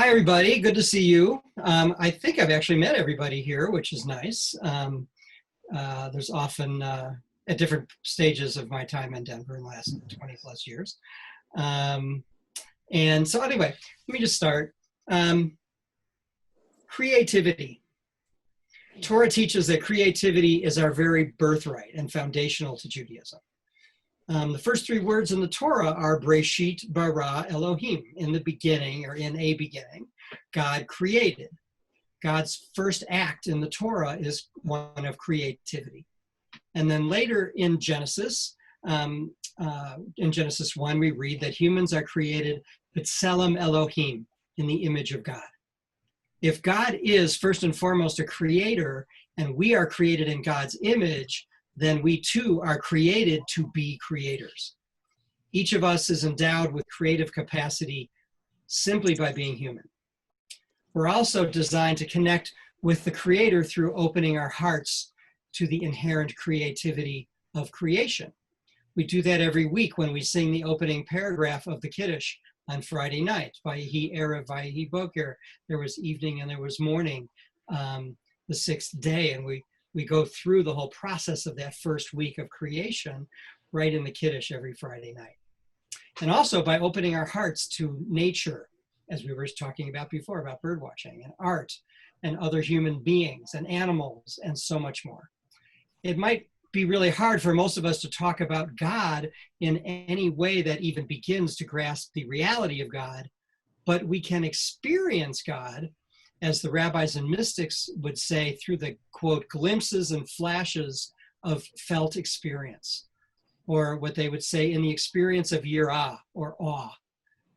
Hi, everybody. Good to see you. I think I've actually met everybody here, which is nice. There's often at different stages of my time in Denver in the last 20 plus years. And so anyway, let me just start. Creativity. Torah teaches that creativity is our very birthright and foundational to Judaism. The first three words in the Torah are Breshit bara Elohim. In the beginning, or in a beginning, God created. God's first act in the Torah is one of creativity. And then later in Genesis 1, we read that humans are created B'Tselem Elohim, in the image of God. If God is first and foremost a creator, and we are created in God's image, then we too are created to be creators. Each of us is endowed with creative capacity simply by being human. We're also designed to connect with the Creator through opening our hearts to the inherent creativity of creation. We do that every week when we sing the opening paragraph of the Kiddush on Friday night. Vayehi Erev, Vayehi Boker. There was evening and there was morning, the sixth day, and we go through the whole process of that first week of creation right in the Kiddush every Friday night. And also by opening our hearts to nature, as we were talking about before, about bird watching and art and other human beings and animals and so much more. It might be really hard for most of us to talk about God in any way that even begins to grasp the reality of God, but we can experience God, as the rabbis and mystics would say, through the, quote, glimpses and flashes of felt experience, or what they would say in the experience of yirah, or awe.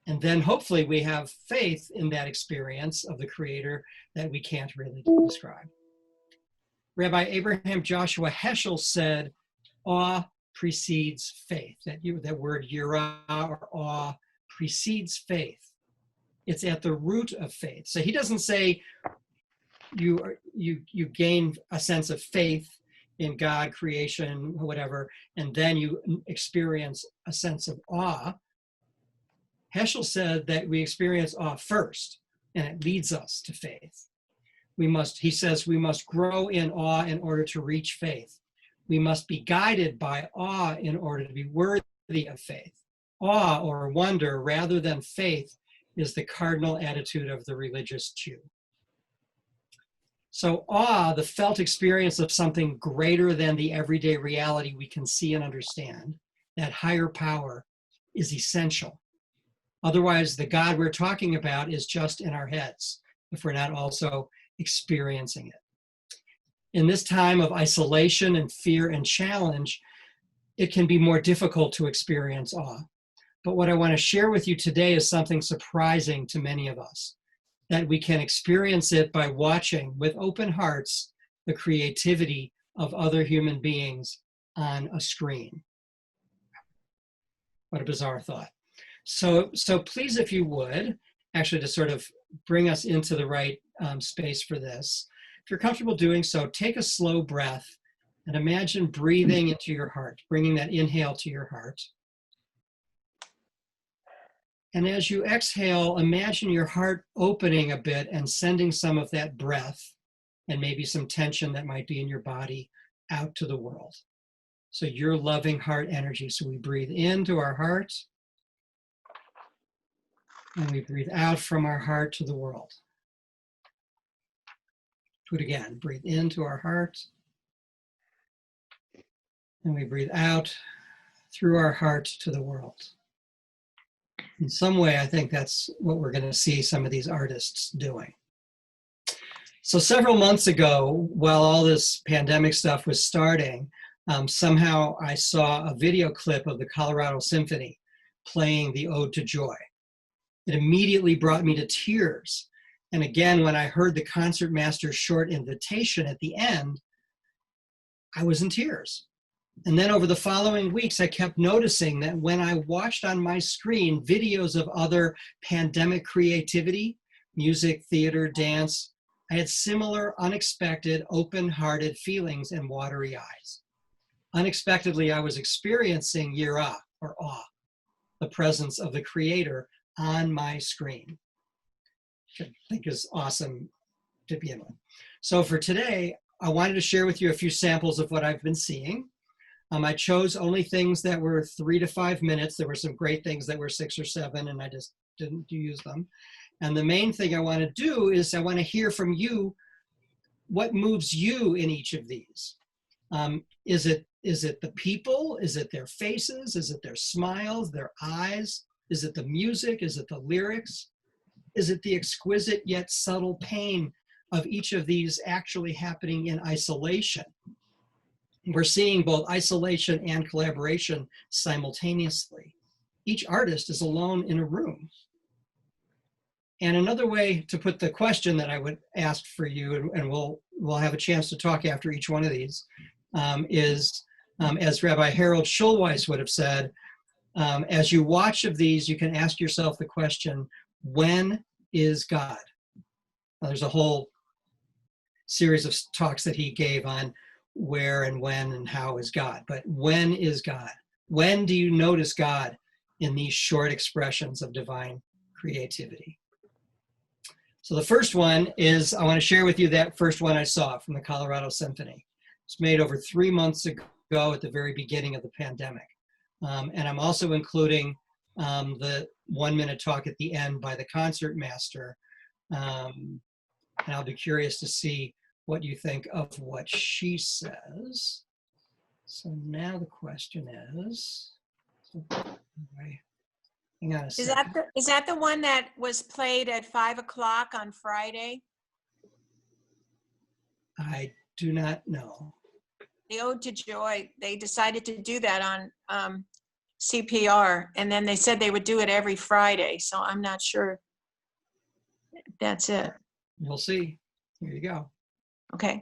And then hopefully we have faith in that experience of the Creator that we can't really describe. Rabbi Abraham Joshua Heschel said, awe precedes faith. That word yirah, or awe, precedes faith. It's at the root of faith. So he doesn't say you gain a sense of faith in God, creation, whatever, and then you experience a sense of awe. Heschel said that we experience awe first, and it leads us to faith. He says we must grow in awe in order to reach faith. We must be guided by awe in order to be worthy of faith. Awe, or wonder, rather than faith, is the cardinal attitude of the religious Jew. So awe, the felt experience of something greater than the everyday reality we can see and understand, that higher power, is essential. Otherwise, the God we're talking about is just in our heads, if we're not also experiencing it. In this time of isolation and fear and challenge, it can be more difficult to experience awe. But what I want to share with you today is something surprising to many of us, that we can experience it by watching with open hearts the creativity of other human beings on a screen. What a bizarre thought. So please, if you would, actually to sort of bring us into the right space for this, if you're comfortable doing so, take a slow breath and imagine breathing into your heart, bringing that inhale to your heart. And as you exhale, imagine your heart opening a bit and sending some of that breath and maybe some tension that might be in your body out to the world. So your loving heart energy. So we breathe into our heart and we breathe out from our heart to the world. Do it again. Breathe into our heart and we breathe out through our heart to the world. In some way, I think that's what we're going to see some of these artists doing. So several months ago, while all this pandemic stuff was starting, somehow I saw a video clip of the Colorado Symphony playing the Ode to Joy. It immediately brought me to tears. And again, when I heard the concertmaster's short invitation at the end, I was in tears. And then over the following weeks, I kept noticing that when I watched on my screen videos of other pandemic creativity, music, theater, dance, I had similar, unexpected, open-hearted feelings and watery eyes. Unexpectedly, I was experiencing yirah, or awe, the presence of the Creator on my screen. I think is awesome to begin with. So for today, I wanted to share with you a few samples of what I've been seeing. I chose only things that were 3 to 5 minutes. There were some great things that were 6 or 7, and I just didn't use them. And the main thing I want to do is I want to hear from you what moves you in each of these. Is it the people? Is it their faces? Is it their smiles, their eyes? Is it the music? Is it the lyrics? Is it the exquisite yet subtle pain of each of these actually happening in isolation? We're seeing both isolation and collaboration simultaneously. Each artist is alone in a room. And another way to put the question that I would ask for you, and we'll have a chance to talk after each one of these, is, as Rabbi Harold Schulweis would have said, as you watch of these, you can ask yourself the question, when is God? Well, there's a whole series of talks that he gave on where and when and how is God, but when is God? When do you notice God in these short expressions of divine creativity? So the first one is, I want to share with you that first one I saw from the Colorado Symphony. It's made over 3 months ago at the very beginning of the pandemic. And I'm also including the 1-minute talk at the end by the concert master. And I'll be curious to see what you think of what she says. So now the question is, hang on a second. Is that the one that was played at 5 o'clock on Friday? I do not know. The Ode to Joy, they decided to do that on CPR, and then they said they would do it every Friday, so I'm not sure that's it. We'll see. Here you go. Okay.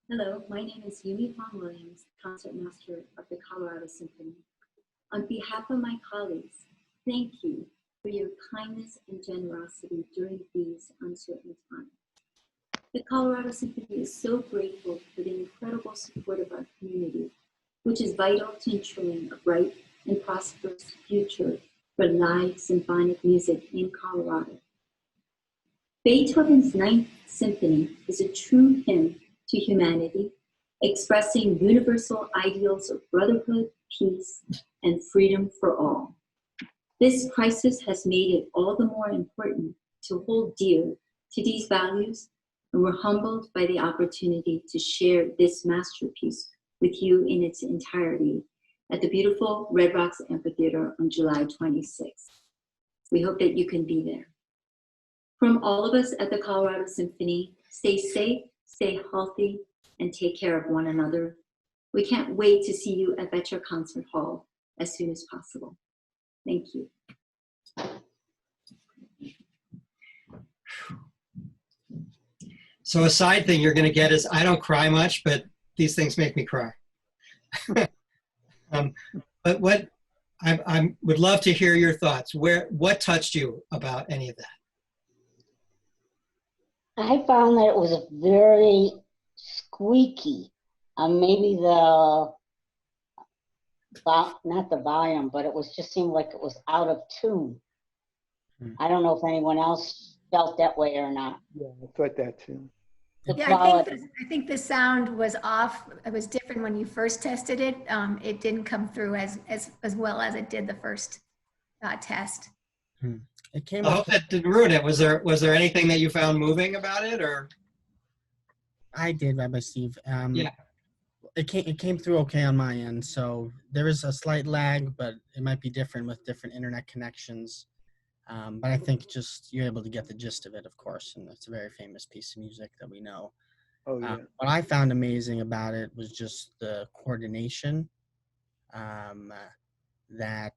Hello, my name is Yumi Fong Williams, concert master of the Colorado Symphony. On behalf of my colleagues, thank you for your kindness and generosity during these uncertain times. The Colorado Symphony is so grateful for the incredible support of our community, which is vital to ensuring a bright and prosperous future for live symphonic music in Colorado. Beethoven's Ninth Symphony is a true hymn to humanity, expressing universal ideals of brotherhood, peace, and freedom for all. This crisis has made it all the more important to hold dear to these values, and we're humbled by the opportunity to share this masterpiece with you in its entirety at the beautiful Red Rocks Amphitheater on July 26th. We hope that you can be there. From all of us at the Colorado Symphony, stay safe, stay healthy, and take care of one another. We can't wait to see you at Vetra Concert Hall as soon as possible. Thank you. So a side thing you're going to get is I don't cry much, but these things make me cry. But what I would love to hear your thoughts. What touched you about any of that? I found that it was very squeaky. Maybe not the volume, but it was just seemed like it was out of tune. I don't know if anyone else felt that way or not. Yeah, I thought that too. Yeah, I think the sound was off. It was different when you first tested it. It didn't come through as well as it did the first test. It came. I hope that didn't ruin it. Was there anything that you found moving about it, or? I did, Rabbi Steve. Yeah. It came through okay on my end. So there is a slight lag, but it might be different with different internet connections. But I think just you're able to get the gist of it, of course, and it's a very famous piece of music that we know. Oh, yeah. What I found amazing about it was just the coordination, that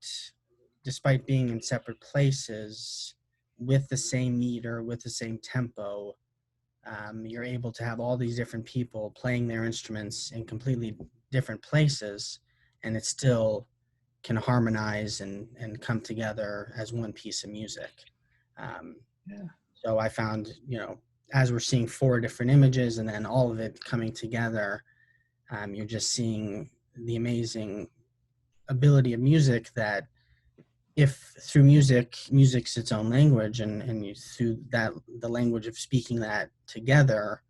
despite being in separate places, with the same meter, with the same tempo, you're able to have all these different people playing their instruments in completely different places, and it still can harmonize and come together as one piece of music. So I found, as we're seeing 4 different images and then all of it coming together, you're just seeing the amazing ability of music, that if through music's its own language, and you, through that, the language of speaking that together,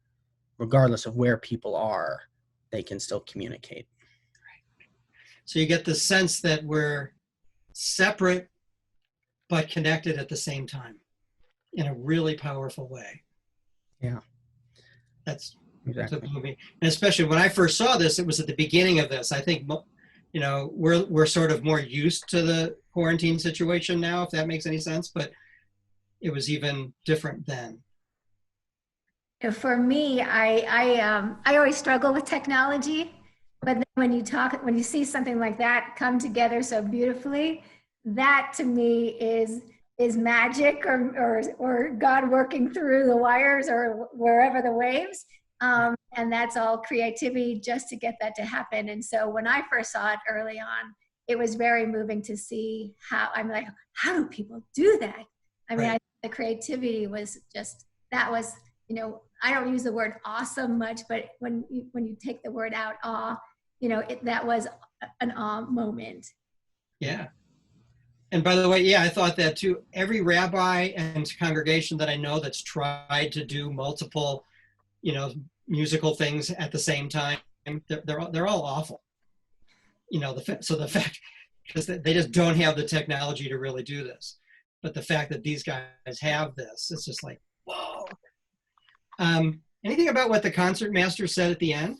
regardless of where people are, they can still communicate. So you get the sense that we're separate but connected at the same time in a really powerful way. Yeah. That's Exactly. the movie. And especially when I first saw this, it was at the beginning of this. I think, we're sort of more used to the quarantine situation now, if that makes any sense, but it was even different then. For me, I always struggle with technology, but then when you see something like that come together so beautifully, that to me is magic, or God working through the wires or wherever the waves. And that's all creativity just to get that to happen. And so when I first saw it early on, it was very moving to see how do people do that? I mean, Right. the creativity was just, that was, I don't use the word awesome much, but when you take the word out, awe, that was an awe moment. Yeah. And by the way, yeah, I thought that too. Every rabbi and congregation that I know that's tried to do multiple, musical things at the same time, they're all awful. The fact, because they just don't have the technology to really do this. But the fact that these guys have this, it's just like, whoa. Anything about what the concert master said at the end?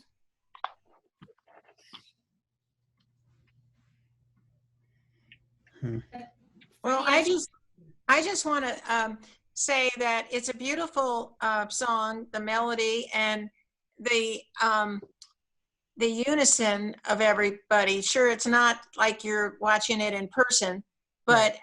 Well, I just want to say that it's a beautiful song, the melody and the unison of everybody. Sure, it's not like you're watching it in person, but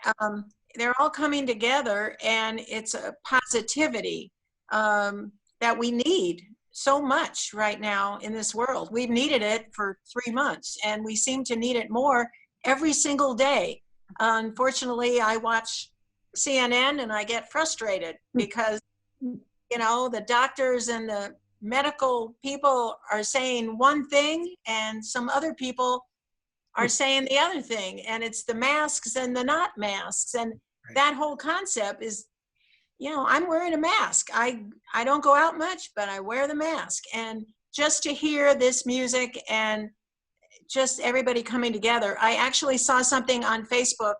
they're all coming together, and it's a positivity that we need so much right now in this world. We've needed it for 3 months, and we seem to need it more every single day. Unfortunately, I watch CNN and I get frustrated because, the doctors and the medical people are saying one thing and some other people are saying the other thing. And it's the masks and the not masks. And that whole concept is, I'm wearing a mask. I don't go out much, but I wear the mask. And just to hear this music and just everybody coming together. I actually saw something on Facebook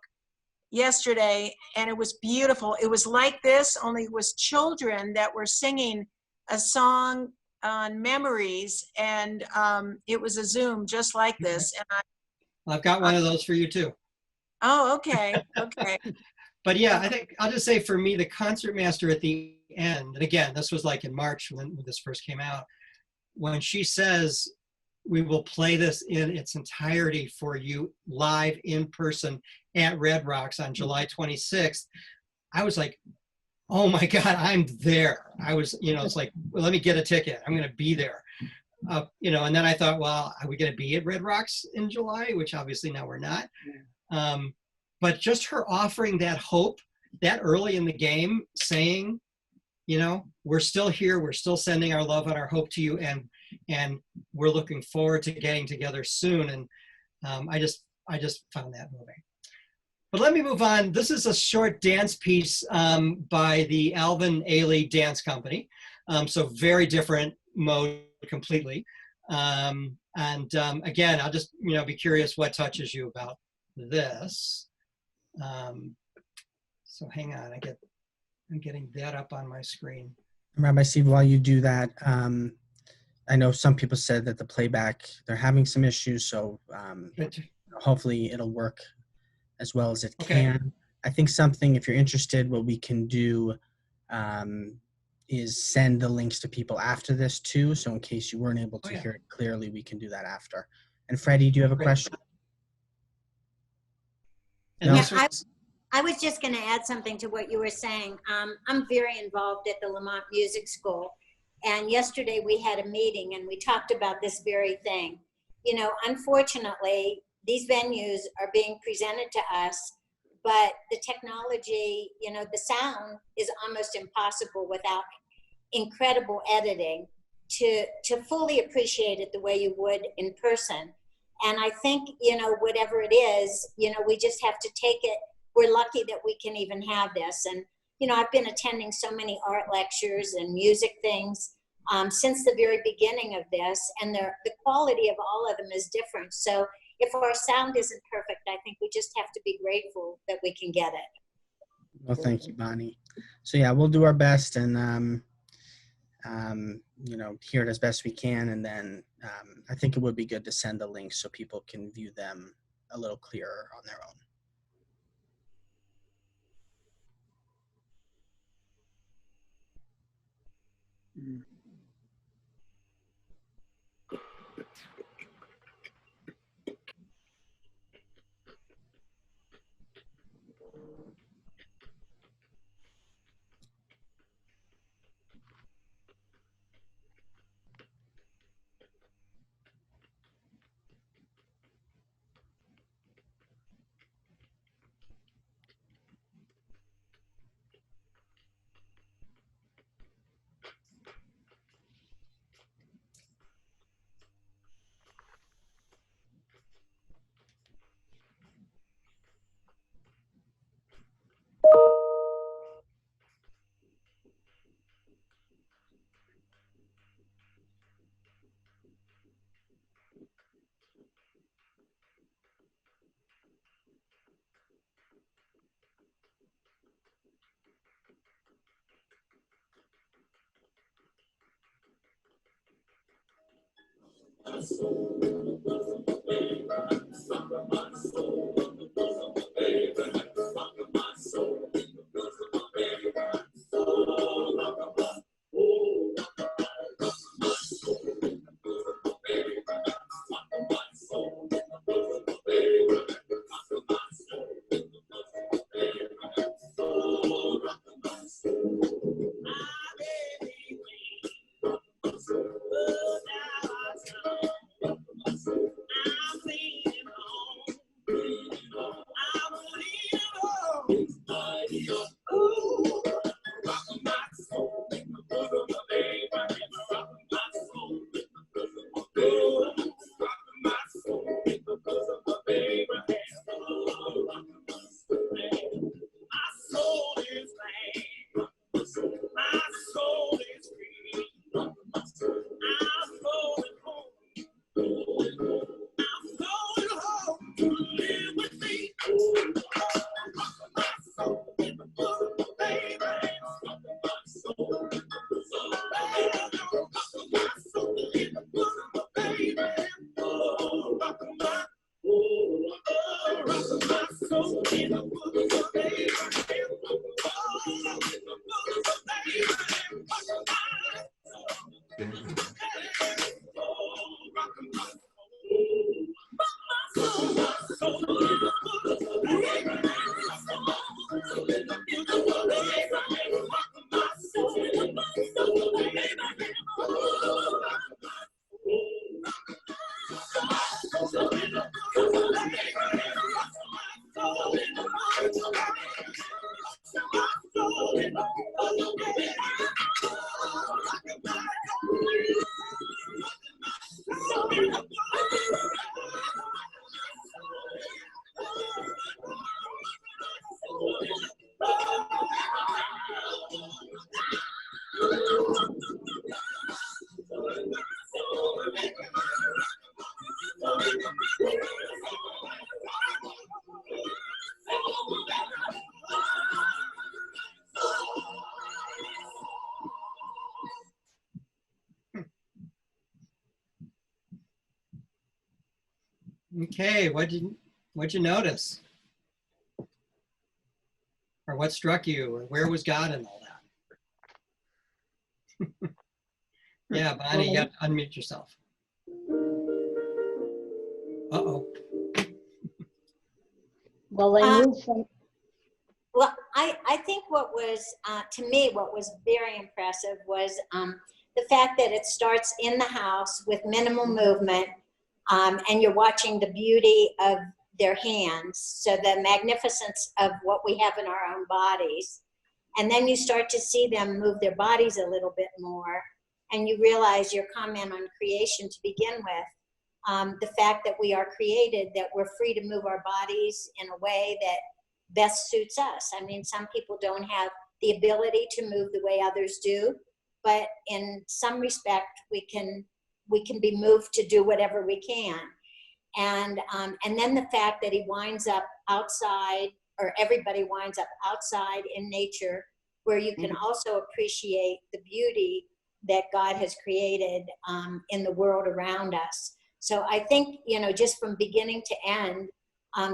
yesterday, and it was beautiful. It was like this, only it was children that were singing a song on memories, and it was a Zoom just like this. And I've got one of those for you too. Oh, okay, okay. But yeah, I think I'll just say for me, the concertmaster at the end, and again, this was like in March when this first came out, when she says, we will play this in its entirety for you live in person at Red Rocks on July 26th, I was like, oh my God, I'm there. I was, it's like, well, let me get a ticket. I'm going to be there. And then I thought, well, are we going to be at Red Rocks in July? Which obviously now we're not. But just her offering that hope that early in the game, saying, we're still here. We're still sending our love and our hope to you. And we're looking forward to getting together soon. And I just found that moving. But let me move on. This is a short dance piece by the Alvin Ailey Dance Company. So very different mode completely. Again, I'll just, be curious what touches you about this. So hang on, I'm getting that up on my screen. Rabbi Steve, while you do that, I know some people said that the playback, they're having some issues, so hopefully it'll work as well as it can. I think something, if you're interested, what we can do is send the links to people after this too. So in case you weren't able to hear it clearly, we can do that after. And Freddie, do you have a question? And Yeah, I was just going to add something to what you were saying. I'm very involved at the Lamont Music School. And yesterday we had a meeting and we talked about this very thing. Unfortunately, these venues are being presented to us, but the technology, the sound is almost impossible without incredible editing to fully appreciate it the way you would in person. And I think, whatever it is, we just have to take it. We're lucky that we can even have this. And, I've been attending so many art lectures and music things since the very beginning of this, and the quality of all of them is different. So if our sound isn't perfect, I think we just have to be grateful that we can get it. Well, thank you, Bonnie. So yeah, we'll do our best and, hear it as best we can. And then I think it would be good to send the links so people can view them a little clearer on their own. Okay, what'd you notice? Or what struck you? Or where was God in all that? Yeah, Bonnie, you got to unmute yourself. Uh-oh. Well, they moved from, Well, I think what was, to me, what was very impressive was the fact that it starts in the house with minimal movement, and you're watching the beauty of their hands, so the magnificence of what we have in our own bodies. And then you start to see them move their bodies a little bit more, and you realize your comment on creation to begin with, the fact that we are created, that we're free to move our bodies in a way that best suits us. I mean, some people don't have the ability to move the way others do, but in some respect, we can be moved to do whatever we can. And then the fact that he winds up outside, or everybody winds up outside in nature, where you can also appreciate the beauty that God has created in the world around us. So I think, you know, just from beginning to end,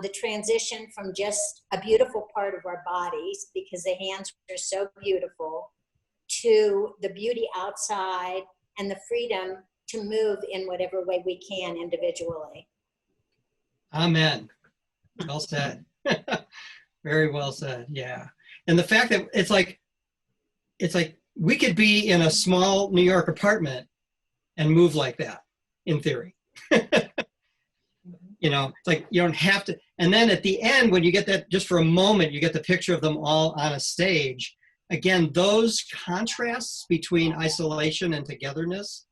the transition from just a beautiful part of our bodies, because the hands are so beautiful, to the beauty outside and the freedom to move in whatever way we can individually. Amen. Well said. Very well said. Yeah. And the fact that it's like we could be in a small New York apartment and move like that, in theory. You know, it's like you don't have to. And then at the end, when you get that, just for a moment, you get the picture of them all on a stage. Again, those contrasts between isolation and togetherness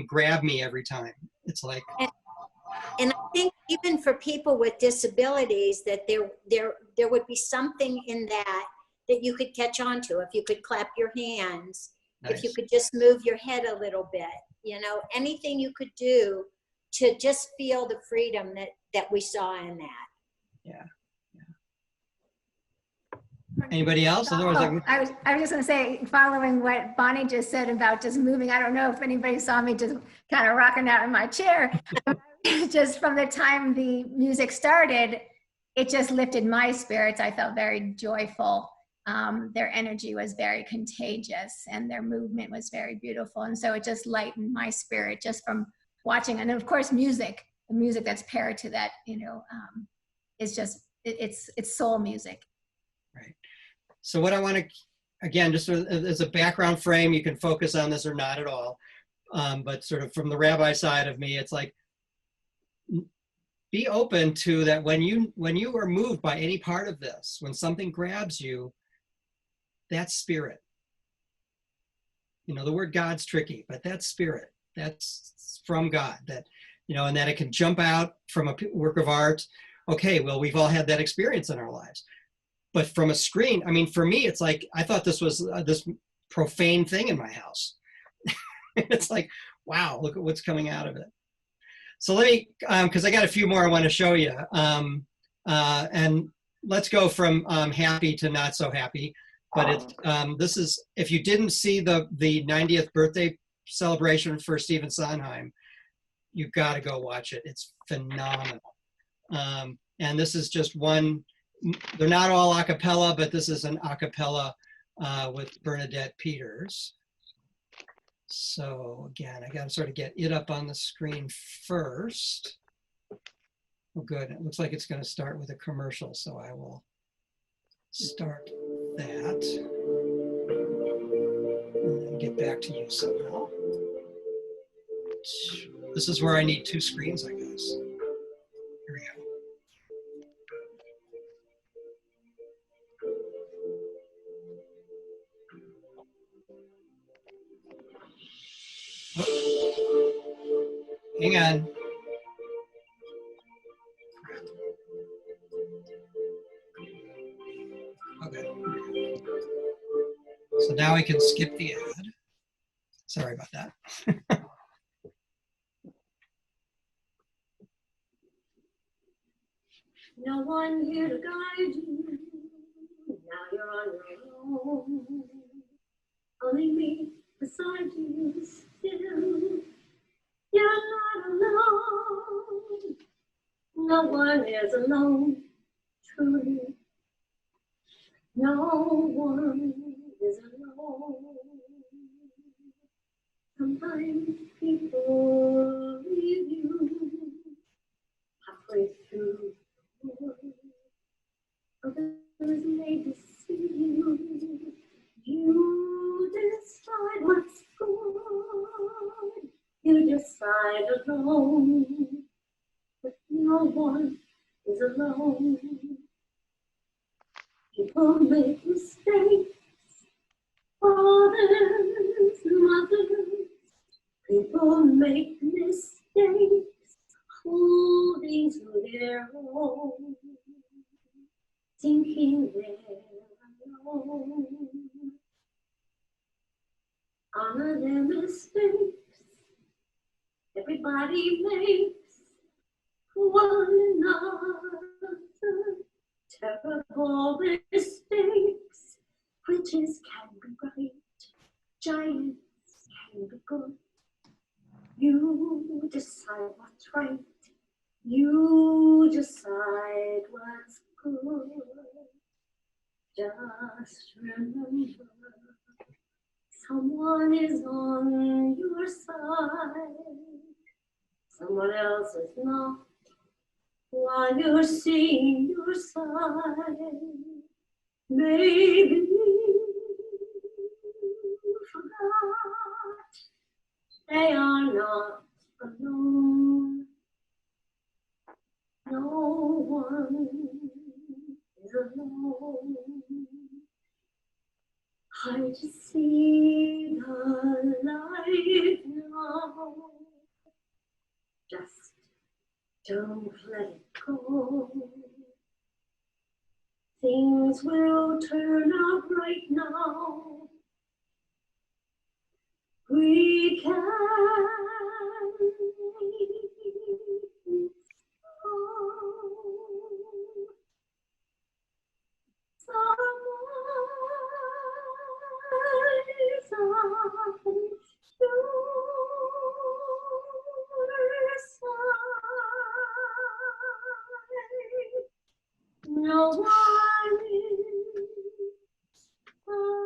grab me every time. It's like, And I think even for people with disabilities, that there would be something in that you could catch on to. If you could clap your hands, nice. If you could just move your head a little bit, you know, anything you could do to just feel the freedom that we saw in that. Yeah. Anybody else? Otherwise, I was just going to say, following what Bonnie just said about just moving, I don't know if anybody saw me just kind of rocking out in my chair. Just from the time the music started, it just lifted my spirits. I felt very joyful. Their energy was very contagious, and their movement was very beautiful. And so it just lightened my spirit just from watching. And of course, music, the music that's paired to that, you know, is just, it's soul music. right. So what I want to, again, just as a background frame, you can focus on this or not at all. But sort of from the rabbi side of me, it's like, be open to that when you are moved by any part of this, when something grabs you, that's spirit. You know, the word God's tricky, but that's spirit. That's from God. That, you know, and that it can jump out from a work of art. Okay, well, we've all had that experience in our lives. But from a screen, I mean, for me, it's like, I thought this was this profane thing in my house. It's like, wow, look at what's coming out of it. So let me, because I got a few more I want to show you. And let's go from happy to not so happy. But it's, this is, if you didn't see the 90th birthday celebration for Stephen Sondheim, you've got to go watch it. It's phenomenal. And this is just one, they're not all a cappella, but this is an a cappella with Bernadette Peters. So again, I got to sort of get it up on the screen first. Oh, good. It looks like it's going to start with a commercial, so I will start that and then get back to you somehow. This is where I need two screens, I guess. Here we go. Hang on. Okay. So now we can skip the ad. Sorry about that. No one here to guide you. Now you're on your own. Only me beside you still. You're not alone. no one is alone, truly. No one is alone. Sometimes people leave you halfway through the world. Others may deceive you. You decide what's good. You decide alone. But no one is alone. People make mistakes. Fathers, mothers. People make mistakes. Holding to their own. Thinking they're alone. Honor their mistakes. Everybody makes one another terrible mistakes. Witches can be right. Giants can be good. You decide what's right. You decide what's good. Just remember, someone is on your side. Someone else is not. While you're seeing your side, maybe you forgot they are not alone. No one is alone. Hard to see the light now. Just don't let it go. Things will turn out right now. We can make it no one is alone.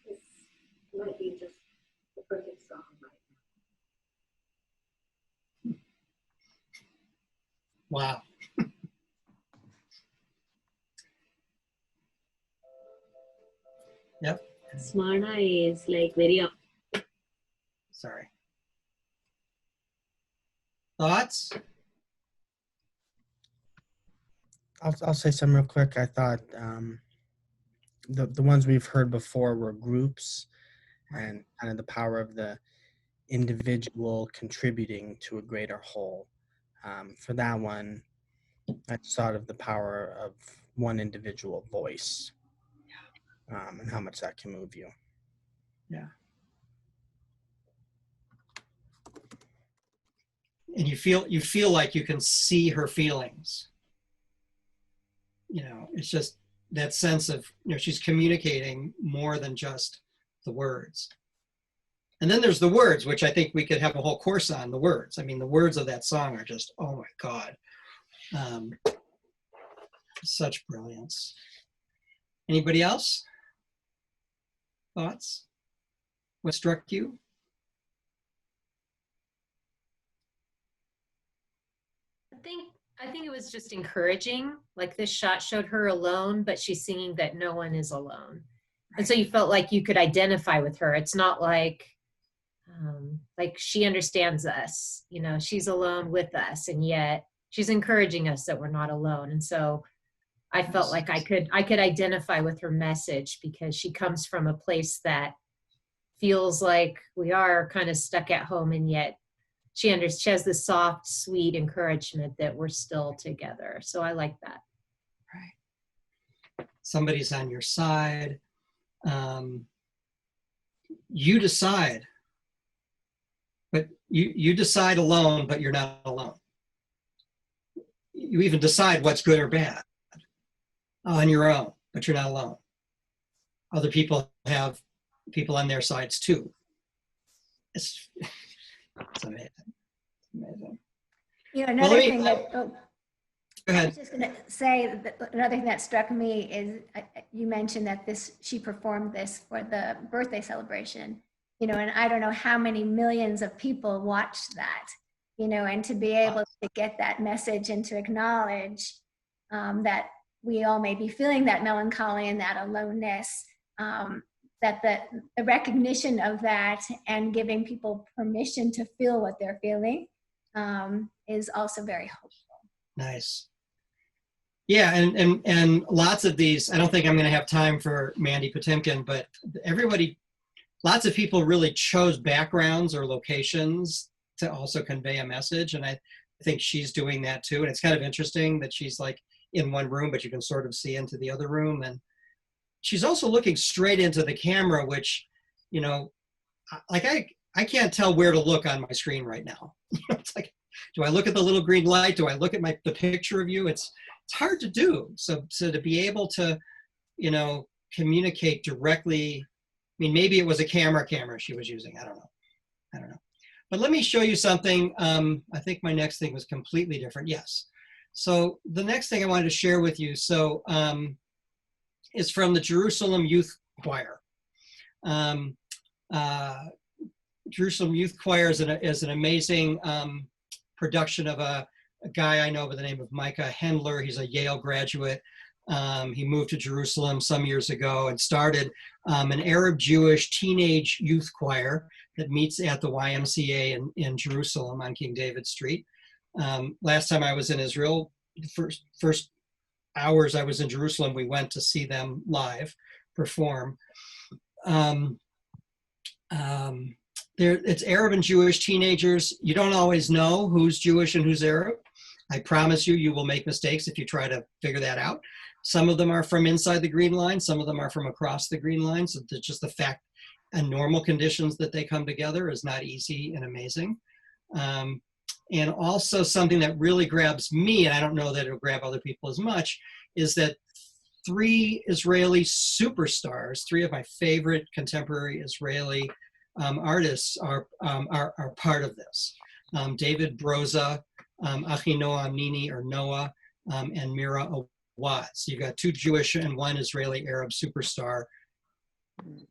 This might be just the perfect song right now. Wow. Yep. Smyrna is like very Sorry. Thoughts? I'll say some real quick. I thought the ones we've heard before were groups and kind of the power of the individual contributing to a greater whole. For that one, I just thought of the power of one individual voice and how much that can move you. Yeah. And you feel like you can see her feelings. You know, it's just that sense of, you know, she's communicating more than just the words. And then there's the words, which I think we could have a whole course on the words. I mean, the words of that song are just, oh my God. Such brilliance. Anybody else? Thoughts? What struck you? I think it was just encouraging. Like this shot showed her alone, but she's singing that no one is alone. And so you felt like you could identify with her. It's not like she understands us, you know, she's alone with us, and yet she's encouraging us that we're not alone. And so I felt like I could identify with her message because she comes from a place that feels like we are kind of stuck at home, and yet she has this soft, sweet encouragement that we're still together. So I like that. Right. Somebody's on your side. You decide, but you decide alone, but you're not alone. You even decide what's good or bad on your own, but you're not alone. Other people have people on their sides too. It's amazing. Amazing. You know, Well, another let me, thing that, oh, go I ahead. was just going to say that another thing that struck me is you mentioned that she performed this for the birthday celebration, you know, and I don't know how many millions of people watched that, you know, and to be able to get that message and to acknowledge that we all may be feeling that melancholy and that aloneness, that the recognition of that and giving people permission to feel what they're feeling is also very hopeful. Nice. Yeah, and lots of these, I don't think I'm going to have time for Mandy Potemkin, but everybody, lots of people really chose backgrounds or locations to also convey a message. And I think she's doing that too. And it's kind of interesting that she's like in one room, but you can sort of see into the other room. And she's also looking straight into the camera, which, you know, like I can't tell where to look on my screen right now. It's like, do I look at the little green light? Do I look at the picture of you? It's hard to do. So to be able to, you know, communicate directly, I mean, maybe it was a camera she was using. I don't know. But let me show you something. I think my next thing was completely different. Yes. So the next thing I wanted to share with you, so is from the Jerusalem Youth Choir. Jerusalem Youth Choir is an amazing production of a guy I know by the name of Micah Hendler. He's a Yale graduate. He moved to Jerusalem some years ago and started an Arab-Jewish teenage youth choir that meets at the YMCA in Jerusalem on King David Street. Last time I was in Israel, the first hours I was in Jerusalem, we went to see them live perform. It's Arab and Jewish teenagers. You don't always know who's Jewish and who's Arab. I promise you will make mistakes if you try to figure that out. Some of them are from inside the green line. Some of them are from across the green line. So it's just the fact and normal conditions that they come together is not easy and amazing. And also something that really grabs me, and I don't know that it'll grab other people as much, is that 3 Israeli superstars, 3 of my favorite contemporary Israeli artists are part of this. David Broza, Achinoam Nini or Noah, and Mira Awad. So you've got 2 Jewish and 1 Israeli Arab superstar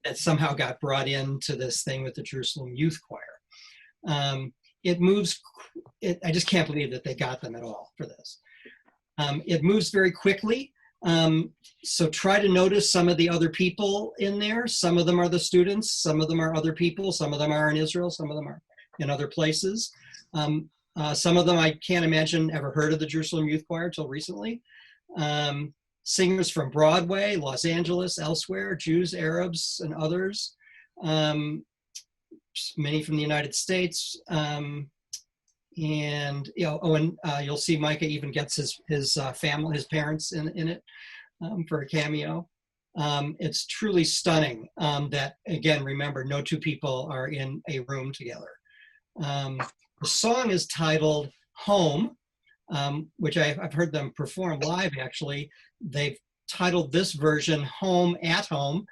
that somehow got brought into this thing with the Jerusalem Youth Choir. It moves, I just can't believe that they got them at all for this. It moves very quickly. So try to notice some of the other people in there. Some of them are the students, some of them are other people, some of them are in Israel, some of them are in other places. Some of them I can't imagine ever heard of the Jerusalem Youth Choir until recently. Singers from Broadway, Los Angeles, elsewhere, Jews, Arabs, and others. Many from the United States. And you know, you'll see Micah even gets his family, his parents in it for a cameo. It's truly stunning that, again, remember, no 2 people are in a room together. The song is titled Home, which I've heard them perform live, actually. They've titled this version Home at Home,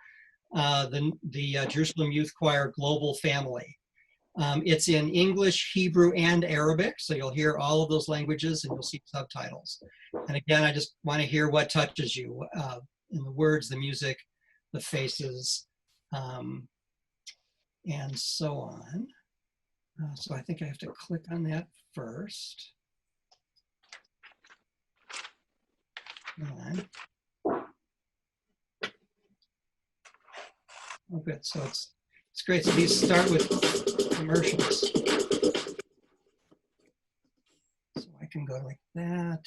the Jerusalem Youth Choir Global Family. It's in English, Hebrew, and Arabic, so you'll hear all of those languages and you'll see subtitles. And again, I just want to hear what touches you in the words, the music, the faces, and so on. So I think I have to click on that first. Come on. Oh, good. So it's great. So these start with commercials. So I can go like that.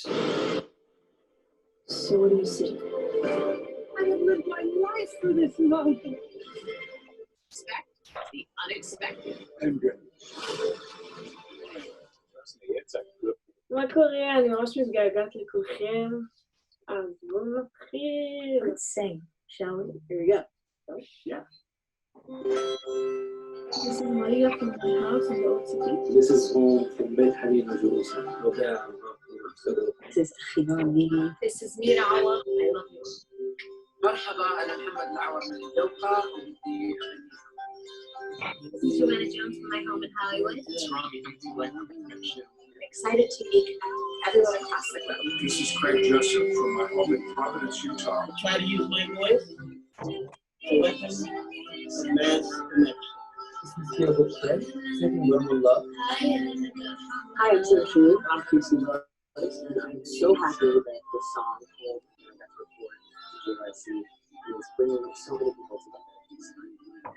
So what do you see? I have lived my life for this moment. Expect the unexpected. I'm good. מה קורה? אני ממש מתגעגעת לכולכם. אז בואו נתחיל. Let's sing, shall we? Here we go. Yeah. This is Maria from my house in the old city. This is home from Beit Hanina, Jerusalem. This is Chino Nini. This is Mira Awad. I love you. مرحبا أنا محمد العوض من الدوحة وبدي This is Joanna Jones from my home in Hollywood. It's Rami. I'm excited to meet everyone across the globe. This is Craig Joseph from my home in Providence, Utah. I try to use my voice to weapon the mass connection. This is Kavod, second level love. Hi, I'm Sergio. I'm Casey Harris, and I'm so happy that this song came and that's recorded JYC. It's bringing so many people together.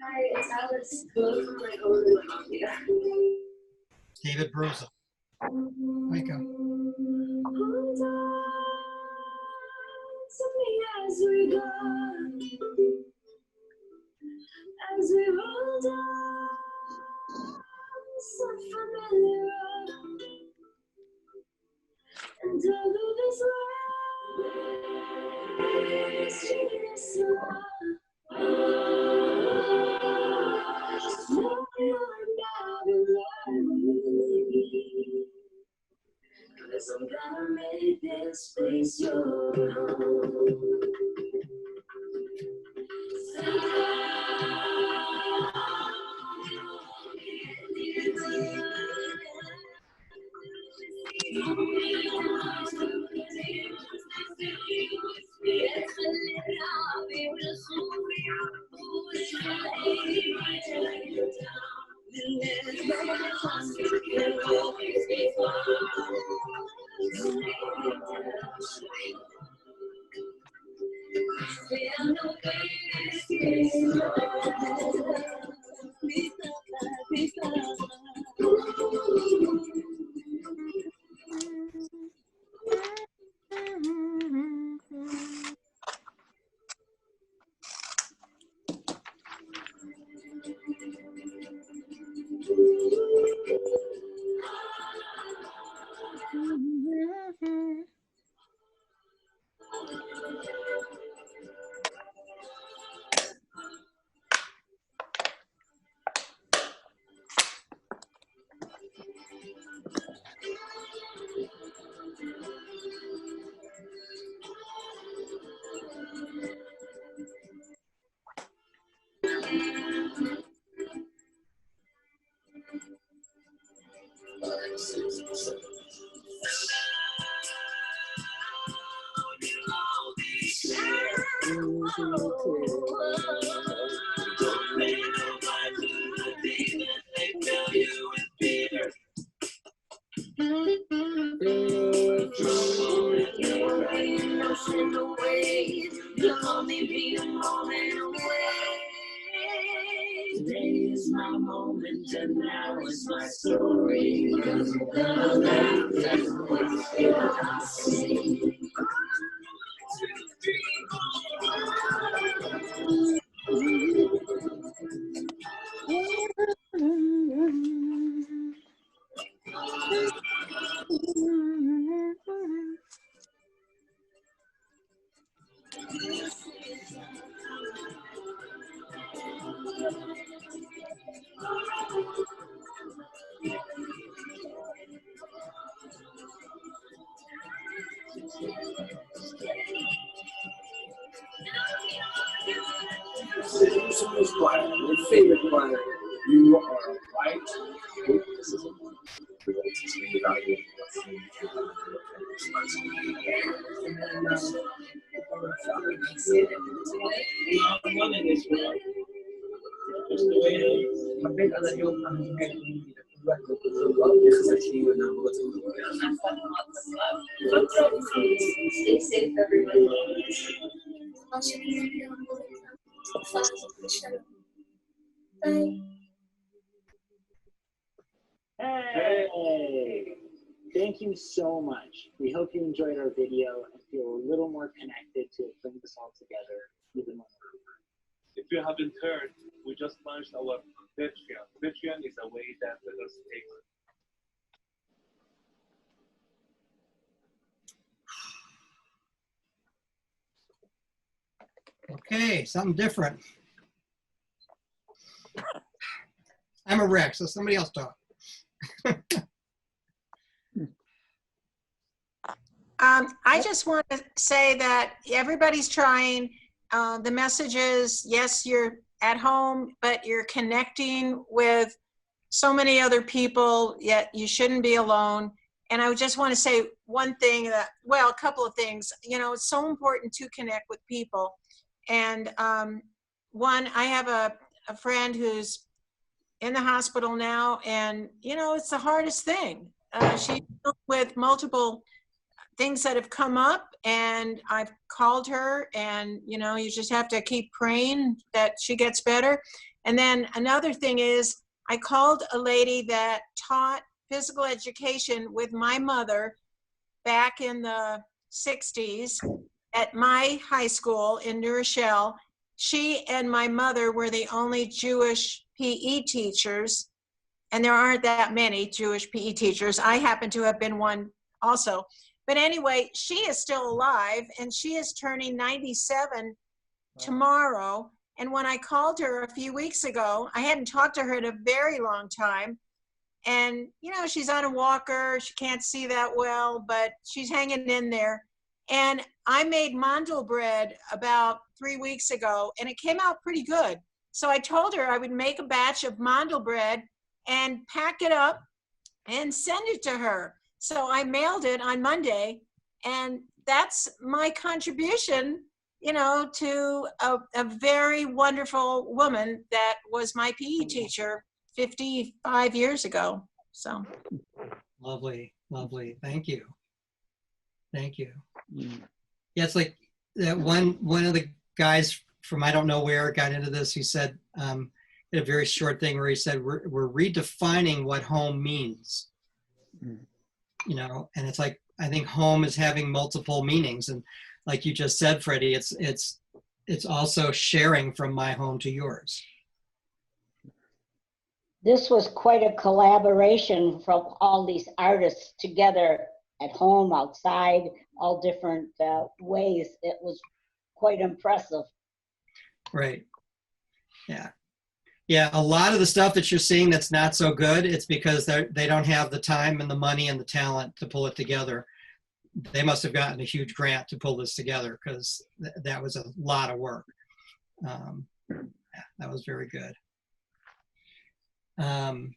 Hi, it's Alice. Hello from my home in Colombia. David Broza. Wake up. Hold on to me as we go, as we roll down some familiar road, and although this way is treating us wrong, just know you're not alone. 'Cause I'm gonna make this place your home. Today is my moment and now is my story. I see. This choir, your favorite choir, you are right. This is Stay safe, everybody. Hey! Thank you so much. We hope you enjoyed our video and feel a little more connected to bring this all together even more. If you haven't heard, we just launched our Patreon. Patreon is a way that let us take. Okay, something different. I'm a wreck, so somebody else talk. I just want to say that everybody's trying. The message is, yes, you're at home, but you're connecting with so many other people, yet you shouldn't be alone. And I just want to say one thing that, well, a couple of things. You know, it's so important to connect with people. And one, I have a friend who's in the hospital now, and, you know, it's the hardest thing. She's dealing with multiple things that have come up, and I've called her, and, you know, you just have to keep praying that she gets better. And then another thing is, I called a lady that taught physical education with my mother back in the 60s at my high school in New Rochelle. She and my mother were the only Jewish PE teachers, and there aren't that many Jewish PE teachers. I happen to have been one also. But anyway, she is still alive, and she is turning 97 tomorrow. And when I called her a few weeks ago, I hadn't talked to her in a very long time. And, you know, she's on a walker. She can't see that well, but she's hanging in there. And I made mandel bread about 3 weeks ago, and it came out pretty good. So I told her I would make a batch of mandel bread and pack it up and send it to her. So I mailed it on Monday, and that's my contribution, you know, to a very wonderful woman that was my PE teacher 55 years ago. So Lovely, lovely. Thank you. Thank you. Yeah, it's like that one of the guys from I don't know where got into this. He said a very short thing where he said we're redefining what home means. You know, and it's like I think home is having multiple meanings, and like you just said, Freddie, it's also sharing from my home to yours. This was quite a collaboration from all these artists together at home, outside, all different ways. It was quite impressive. Right. Yeah. Yeah, a lot of the stuff that you're seeing that's not so good, it's because they don't have the time and the money and the talent to pull it together. They must have gotten a huge grant to pull this together, because that was a lot of work. Yeah, that was very good. And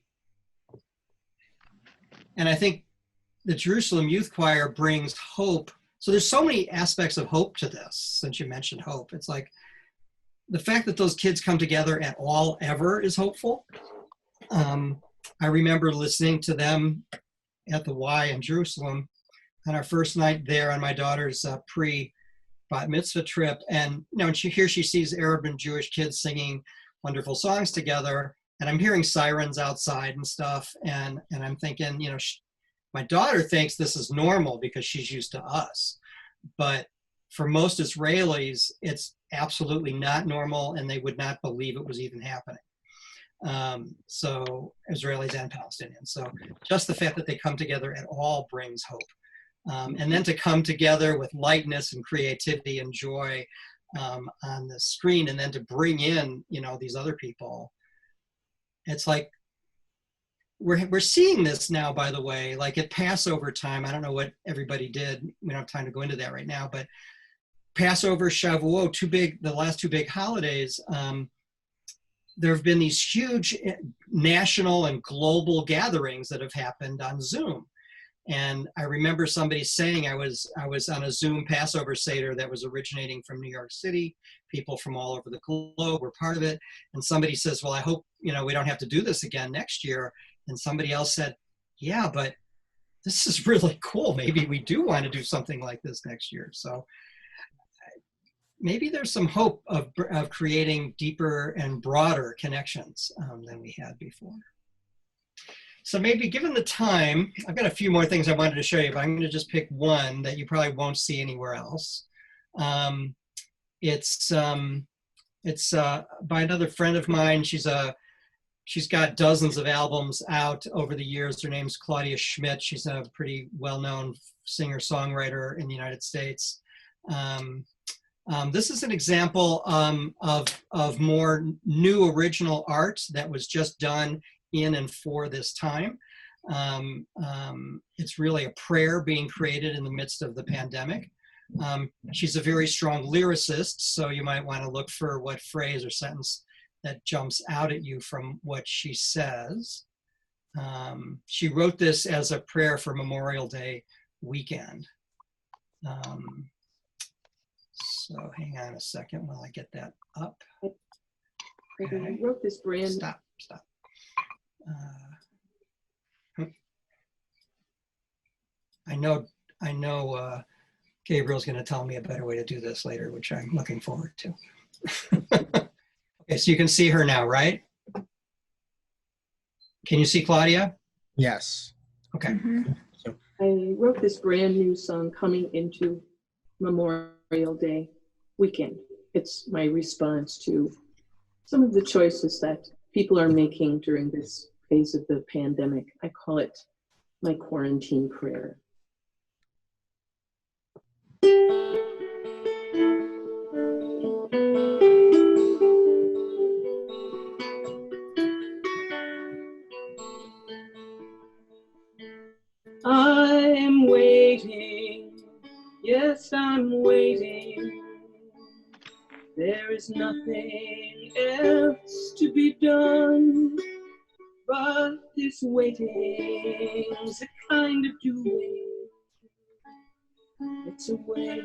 I think the Jerusalem Youth Choir brings hope. So there's so many aspects of hope to this, since you mentioned hope. It's like, the fact that those kids come together at all ever is hopeful. I remember listening to them at the Y in Jerusalem on our first night there on my daughter's pre-bat mitzvah trip. And you know, and she sees Arab and Jewish kids singing wonderful songs together. And I'm hearing sirens outside and stuff. And I'm thinking, you know, my daughter thinks this is normal because she's used to us. But for most Israelis, it's absolutely not normal, and they would not believe it was even happening. So Israelis and Palestinians. So just the fact that they come together at all brings hope. And then to come together with lightness and creativity and joy on the screen, and then to bring in, you know, these other people. It's like, we're seeing this now, by the way, like at Passover time. I don't know what everybody did. We don't have time to go into that right now, but Passover, Shavuot, the last two big holidays, there have been these huge national and global gatherings that have happened on Zoom. And I remember somebody saying, I was on a Zoom Passover Seder that was originating from New York City. People from all over the globe were part of it. And somebody says, well, I hope, you know, we don't have to do this again next year. And somebody else said, yeah, but this is really cool. Maybe we do want to do something like this next year. So maybe there's some hope of creating deeper and broader connections than we had before. So maybe given the time, I've got a few more things I wanted to show you, but I'm going to just pick one that you probably won't see anywhere else. It's by another friend of mine. She's got dozens of albums out over the years. Her name's Claudia Schmidt. She's a pretty well-known singer-songwriter in the United States. This is an example of more new original art that was just done in and for this time. It's really a prayer being created in the midst of the pandemic. She's a very strong lyricist, so you might want to look for what phrase or sentence that jumps out at you from what she says. She wrote this as a prayer for Memorial Day weekend. So hang on a second while I get that up. Okay. I wrote this brand. Stop. I know Gabriel's going to tell me a better way to do this later, which I'm looking forward to. Okay, so you can see her now, right? Can you see Claudia? Yes. Okay. I wrote this brand new song coming into Memorial Day weekend. It's my response to some of the choices that people are making during this phase of the pandemic. I call it my quarantine prayer. I'm waiting, yes, I'm waiting. There is nothing else to be done, but this waiting's a kind of doing. It's a way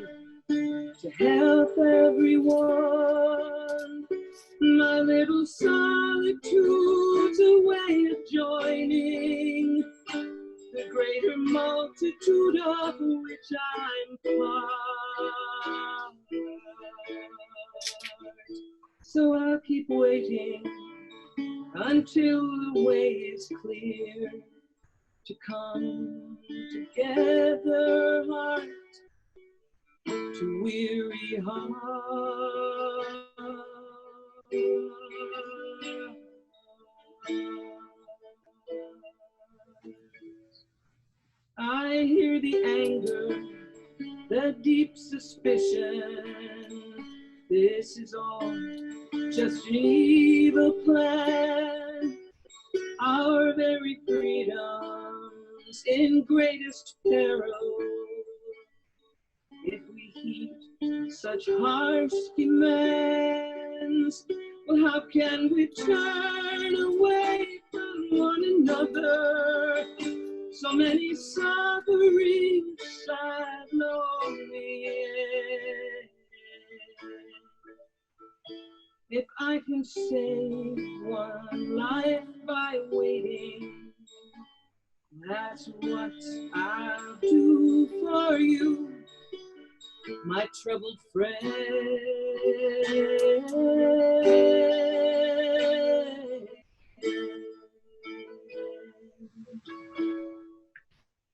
to help everyone. My little solitude's a way of joining the greater multitude of which I'm part. So I'll keep waiting until the way is clear to come together, heart to weary heart. I hear the anger, the deep suspicion. This is all just an evil plan. Our very freedoms in greatest peril. If we heed such harsh demands, well, how can we turn away from one another? So many suffering, sad, lonely. If I can save one life by waiting, that's what I'll do for you, my troubled friend.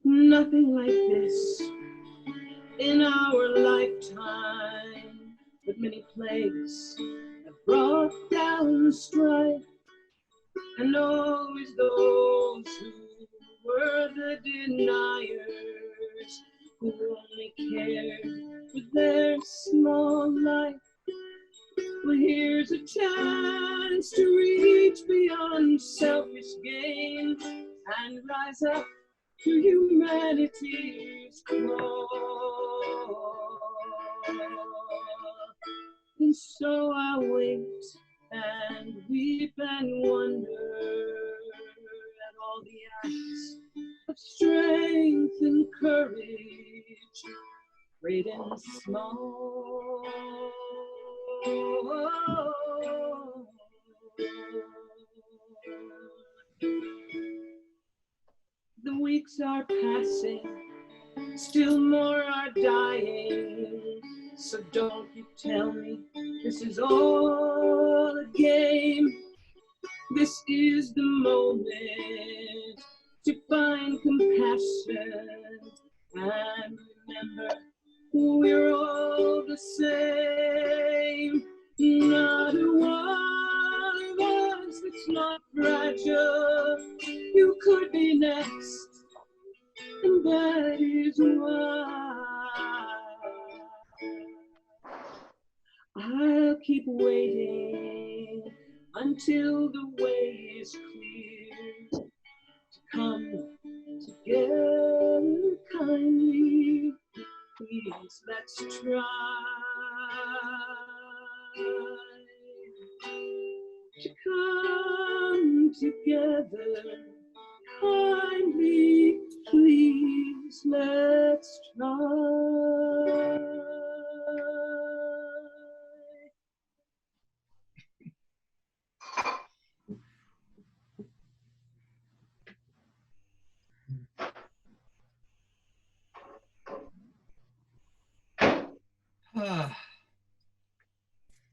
Nothing like this in our lifetime, but many plagues have brought down strife, and always those who were the deniers, who only cared for their small life. Well, here's a chance to reach beyond selfish gain and rise up to humanity's call. And so I wait and weep and wonder at all the acts of strength and courage, great and small. The weeks are passing, still more are dying. So don't you tell me this is all a game. This is the moment to find compassion and remember we're all the same. Not a one of us that's not fragile. You could be next, and that is why I'll keep waiting until the way is clear to come together kindly. Please, let's try together kindly, please let's try.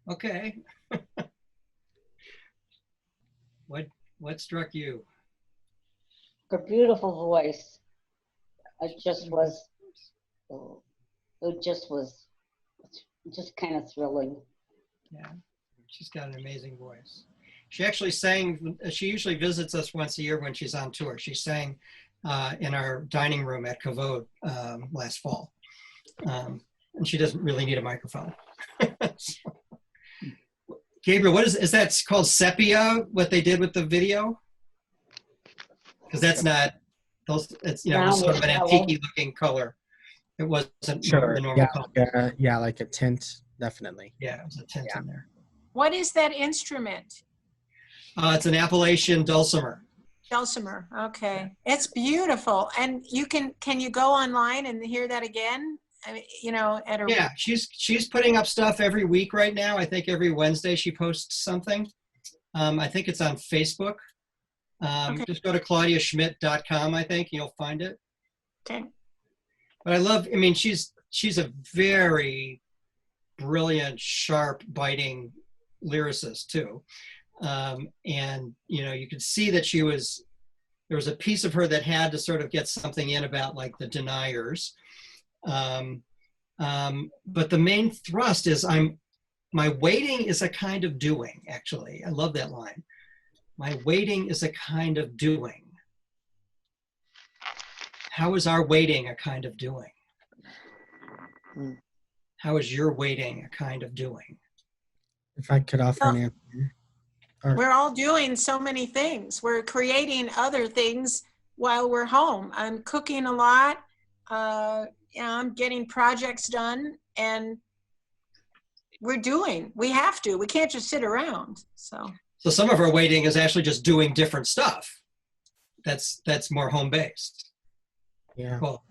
Okay. What struck you? Her beautiful voice. It just was, just kind of thrilling. Yeah, she's got an amazing voice. She actually sang, she usually visits us once a year when she's on tour. She sang in our dining room at Kavod last fall. And she doesn't really need a microphone. Gabriel, what is that called sepia, what they did with the video? Because that's not, it's, you know, it was sort of an antique looking color. It wasn't the normal color. Yeah, like a tint, definitely. Yeah, it was a tint in there. What is that instrument? It's an Appalachian dulcimer. Dulcimer, okay. It's beautiful. And you can you go online and hear that again? I mean, you know, at a... Yeah, she's putting up stuff every week right now. I think every Wednesday she posts something. I think it's on Facebook. Okay. Just go to claudiaschmidt.com, I think, you'll find it. Okay. But I mean, she's a very brilliant, sharp, biting lyricist too. And, you know, you could see that there was a piece of her that had to sort of get something in about like the deniers. But the main thrust is my waiting is a kind of doing, actually. I love that line. My waiting is a kind of doing. How is our waiting a kind of doing? How is your waiting a kind of doing? If I could offer an answer. We're all doing so many things. We're creating other things while we're home. I'm cooking a lot. I'm getting projects done, and we have to. We can't just sit around. So some of our waiting is actually just doing different stuff. That's more home-based. Yeah. Well,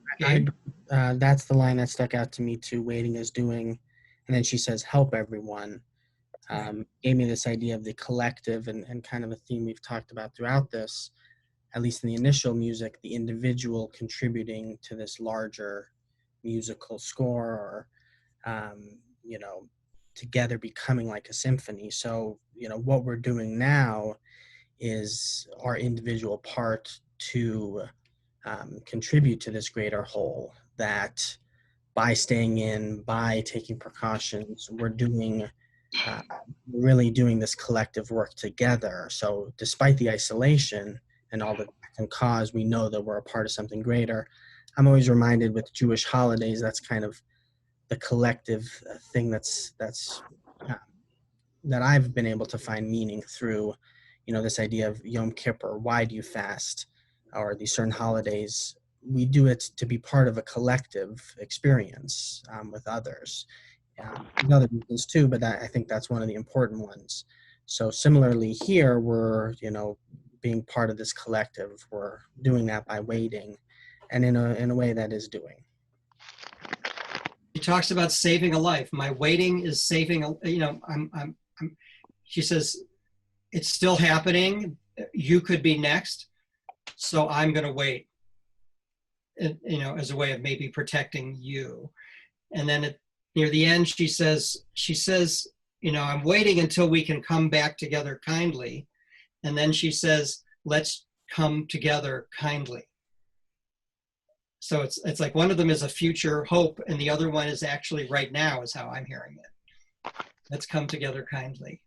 that's the line that stuck out to me too. Waiting is doing, and then she says, "Help everyone." Gave me this idea of the collective and kind of a theme we've talked about throughout this, at least in the initial music, the individual contributing to this larger musical score, or you know, together becoming like a symphony. So, you know, what we're doing now is our individual part to contribute to this greater whole, that by staying in, by taking precautions, we're doing really doing this collective work together. So despite the isolation and all that can cause, we know that we're a part of something greater. I'm always reminded with Jewish holidays, that's kind of the collective thing that I've been able to find meaning through, you know, this idea of Yom Kippur. Why do you fast? Or these certain holidays, we do it to be part of a collective experience with others. And other reasons too, but I think that's one of the important ones. So similarly here, we're, you know, being part of this collective. We're doing that by waiting, and in a way that is doing. She talks about saving a life. My waiting is saving a, you know, she says, it's still happening. You could be next. So I'm going to wait, you know, as a way of maybe protecting you. And then near the end, she says, you know, I'm waiting until we can come back together kindly. And then she says, let's come together kindly. So it's like one of them is a future hope, and the other one is actually right now, is how I'm hearing it. Let's come together kindly.